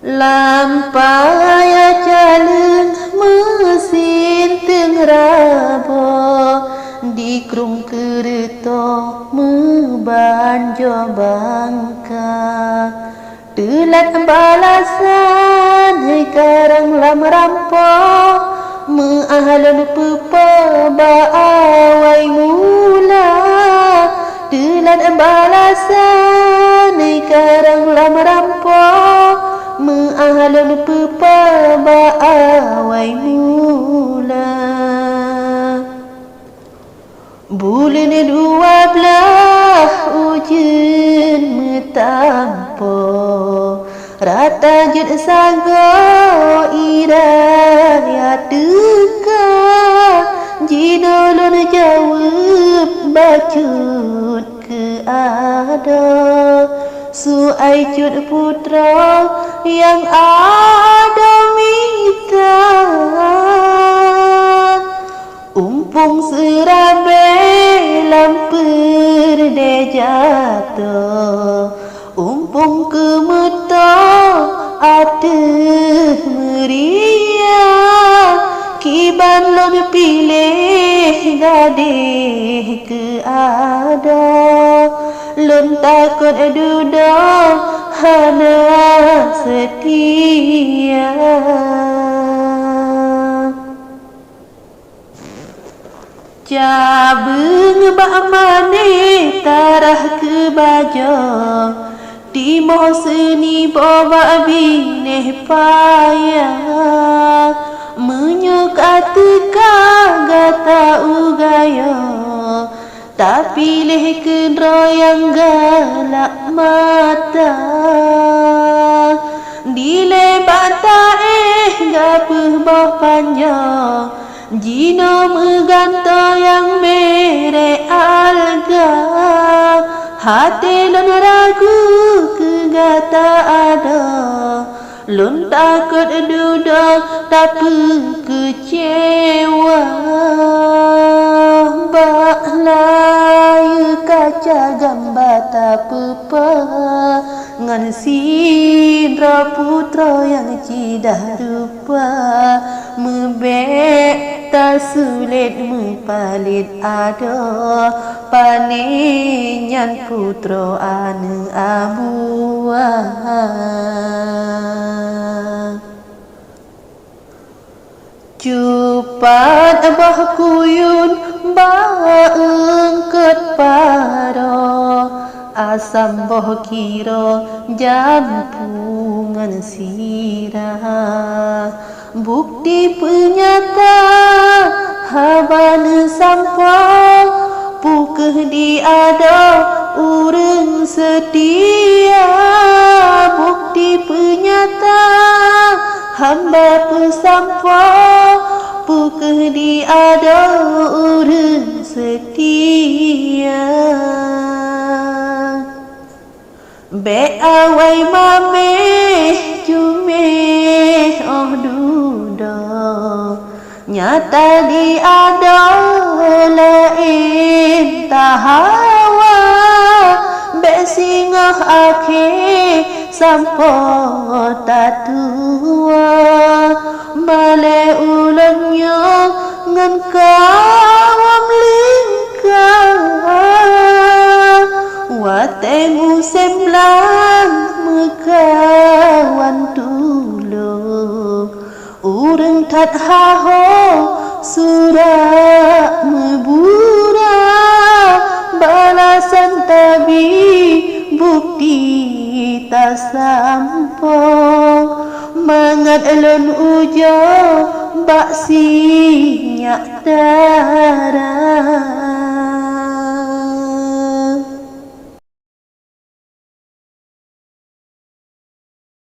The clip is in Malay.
Lampai jalan mesin tengrabo di krung kereta mebanjo bangka telat balasan karang lam rampok meahlan pepa baawai mula telat balasan karang lam rampok meahlan pepa baawai mula. Bulan 12 ujian metampo rata jut sago iraya teka jinolon jawab bacut ke ada suai cut putra yang ada minta umpung serabe lamper de jatuh umpung kemuta ada meriah kiban lon pilih gadih ke ada lon takut duduk hana setia. Cabeng bak mane tarah ke bajo timo seni bawa bineh payah menyuka teka gata ugaya tapi leh kendro yang galak mata dile bata gapuh bah panjang jino meganto yang mere alga hati lon ragu kegata ada lon takut duduk tapi kecewa bak layu kaca gambar tak pepa ngan sindra putra yang cidah rupa mebek tak sulit mepalit ada paninyan putra ane abua cupat bah kuyun baengket paro asam boh kiro jampungan sirah bukti penyata haban sampah pukeh di ada urang setia bukti penyata hamba pesampah pukeh di ada urang setia. Be awai mame jume oh duda nyata di ada lain tahawa be singah akhir sampo tatua male ulangnya ngan kawam lingkar watemu semblang mekawan tulung urang tat haho surat mebura balasan tabi bukti tak sampo mangat elon ujo bak sinyak darah